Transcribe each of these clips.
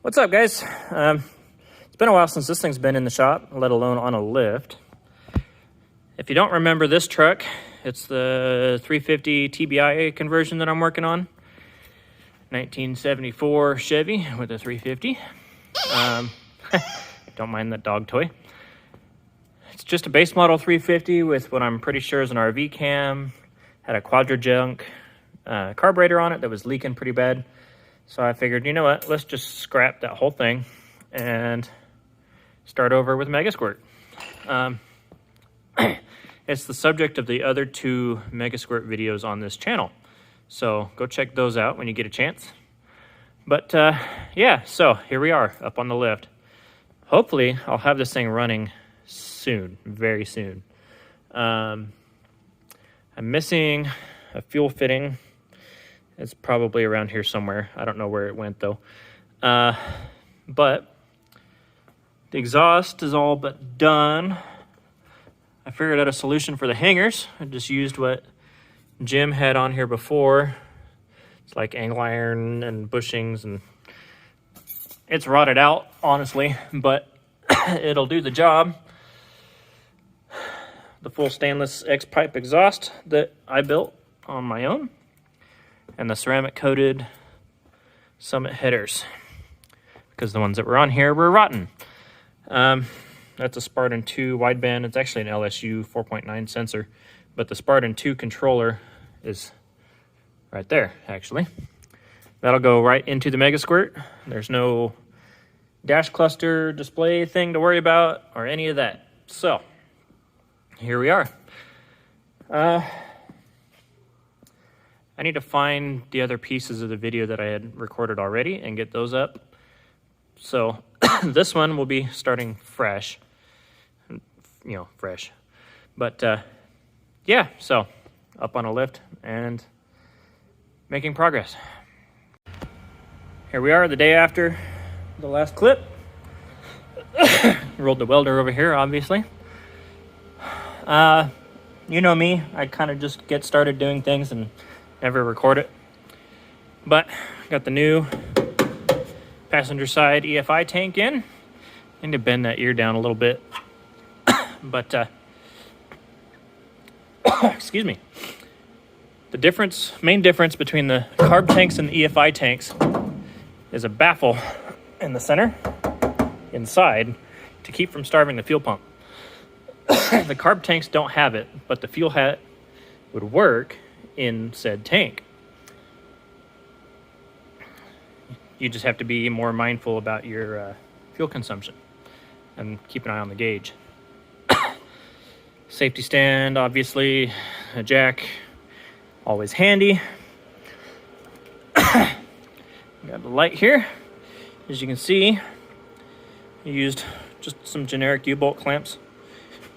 What's up, guys? It's been a while since this thing's been in the shop, let alone on a lift. If you don't remember this truck, it's the 350 TBI conversion that I'm working on. 1974 Chevy with a 350. Don't mind that dog toy. It's just a base model 350 with what I'm pretty sure is an RV cam. Had a quadra-junk carburetor on it that was leaking pretty bad. So I figured, you know what, let's just scrap that whole thing and start over with Megasquirt. It's the subject of the other two Megasquirt videos on this channel. So go check those out when you get a chance. But yeah, so here we are up on the lift. Hopefully I'll have this thing running soon, very soon. I'm missing a fuel fitting. It's probably around here somewhere. I don't know where it went though. But the exhaust is all but done. I figured out a solution for the hangers. I just used what Jim had on here before. It's like angle iron and bushings, and it's rotted out, honestly, but it'll do the job. The full stainless X-pipe exhaust that I built on my own, and the ceramic coated Summit headers, because the ones that were on here were rotten. That's a Spartan 2 wideband. It's actually an LSU 4.9 sensor, but the Spartan 2 controller is right there, actually. That'll go right into the Megasquirt. There's no dash cluster display thing to worry about or any of that. So here we are. I need to find the other pieces of the video that I had recorded already and get those up. So this one will be starting fresh, fresh. But yeah, so up on a lift and making progress. Here we are the day after the last clip. Rolled the welder over here, obviously. You know me, I kind of just get started doing things and never record it. But got the new passenger side EFI tank in. I need to bend that ear down a little bit. But excuse me. The main difference between the carb tanks and the EFI tanks is a baffle in the center inside to keep from starving the fuel pump. The carb tanks don't have it, but the fuel hat would work in said tank. You just have to be more mindful about your fuel consumption and keep an eye on the gauge. Safety stand, obviously, a jack, always handy. Got the light here. As you can see, I used just some generic U-bolt clamps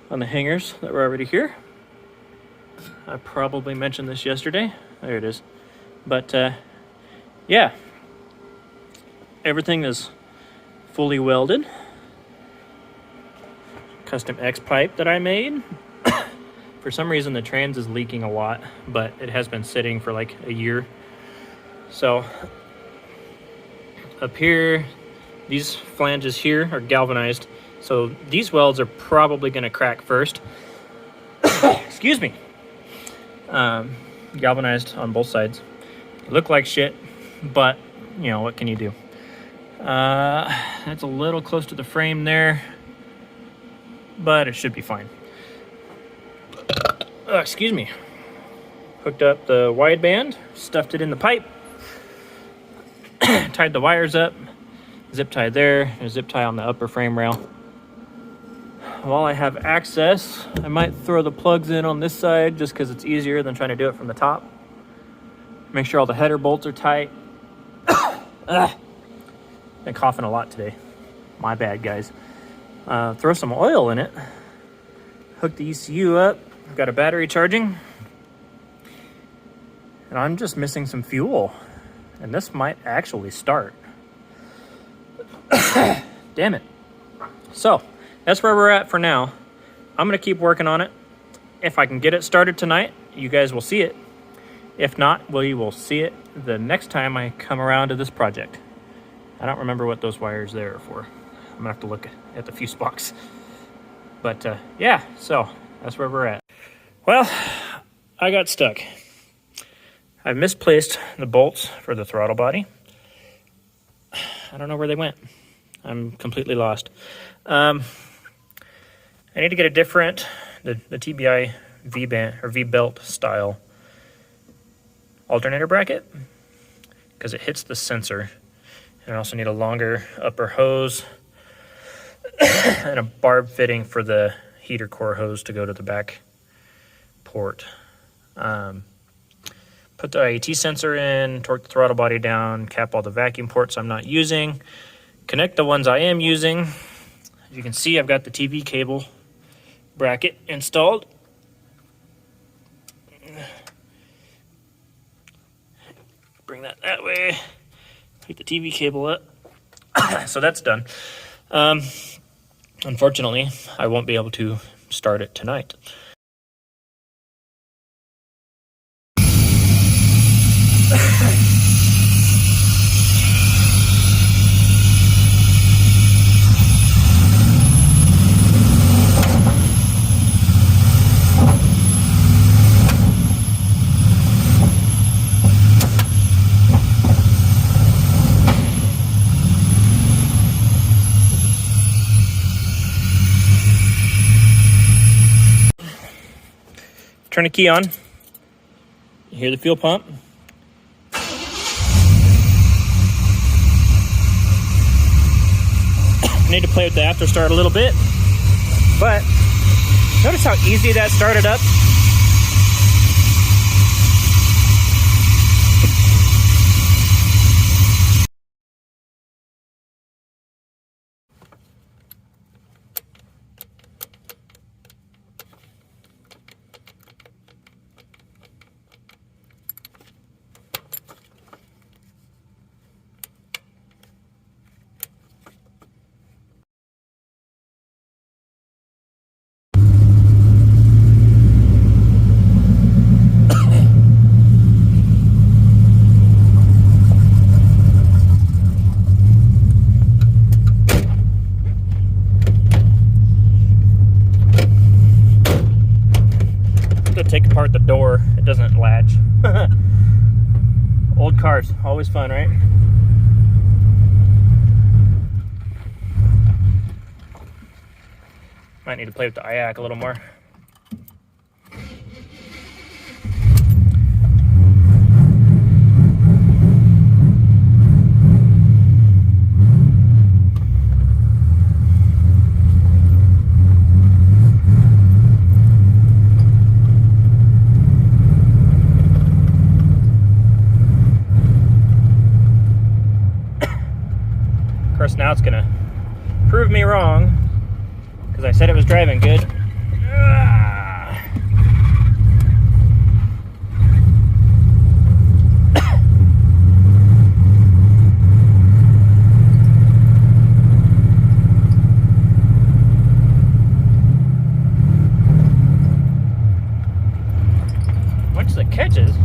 on the hangers that were already here. I probably mentioned this yesterday. There it is. But yeah, everything is fully welded. Custom X pipe that I made. For some reason the trans is leaking a lot, but it has been sitting for like a year. So up here, these flanges here are galvanized. So these welds are probably going to crack first. Excuse me. Galvanized on both sides. Look like shit, but what can you do? That's a little close to the frame there, but it should be fine. Excuse me. Hooked up the wideband, stuffed it in the pipe, tied the wires up, zip tie there, and a zip tie on the upper frame rail. While I have access, I might throw the plugs in on this side just because it's easier than trying to do it from the top. Make sure all the header bolts are tight. Been coughing a lot today. My bad, guys. Throw some oil in it. Hook the ECU up. I've got a battery charging. And I'm just missing some fuel. And this might actually start. Damn it. So that's where we're at for now. I'm going to keep working on it. If I can get it started tonight, you guys will see it. If not, well, you will see it the next time I come around to this project. I don't remember what those wires there are for. I'm gonna have to look at the fuse box. But yeah, so that's where we're at. Well, I got stuck. I misplaced the bolts for the throttle body. I don't know where they went. I'm completely lost. I need to get a different, the TBI V-band or V-belt style alternator bracket because it hits the sensor. And I also need a longer upper hose and a barb fitting for the heater core hose to go to the back port. Put the IAT sensor in, torque the throttle body down, cap all the vacuum ports I'm not using, connect the ones I am using. As you can see, I've got the TV cable bracket installed. Bring that way, pick the TV cable up. So that's done. Unfortunately, I won't be able to start it tonight. Turn the key on. You hear the fuel pump. I need to play with the after start a little bit, but notice how easy that started up. Take apart the door, it doesn't latch. Old cars, always fun, right? Might need to play with the IAC a little more. Of course, now it's gonna prove me wrong because I said it was driving good. Once it catches.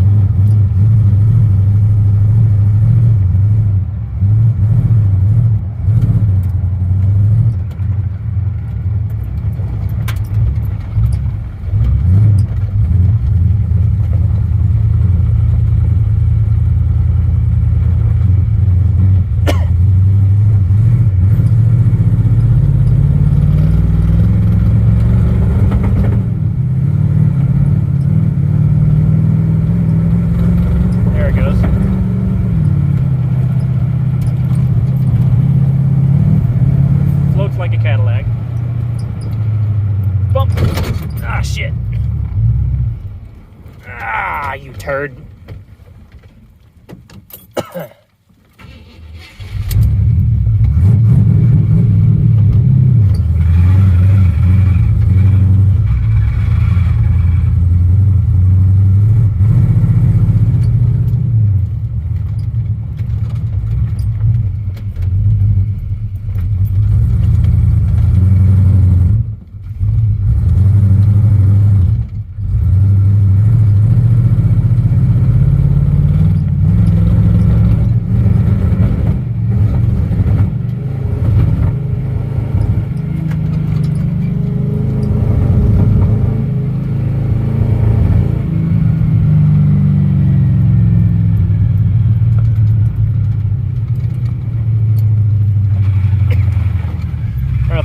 Like a Cadillac. Bump. Ah, shit. Ah, you turd.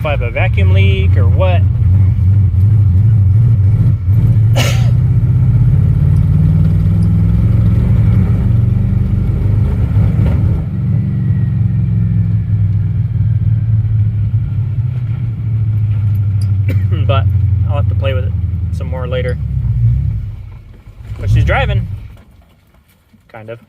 if I have a vacuum leak or what. But I'll have to play with it some more later. But she's driving, kind of.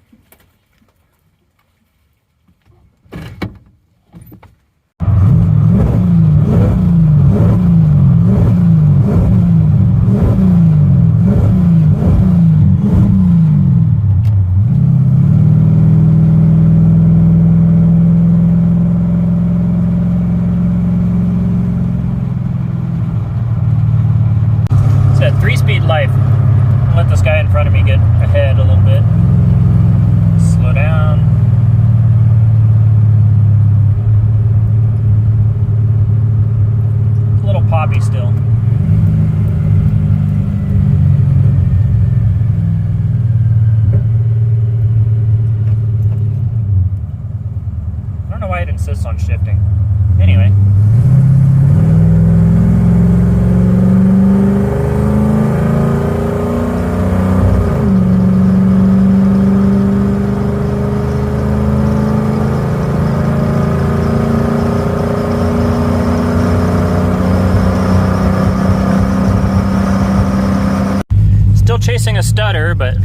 It's a 3-speed life. Let this guy in front of me get ahead a little bit. Slow down. It's a little poppy still. I don't know why it insists on shifting. Anyway. Still chasing a stutter, but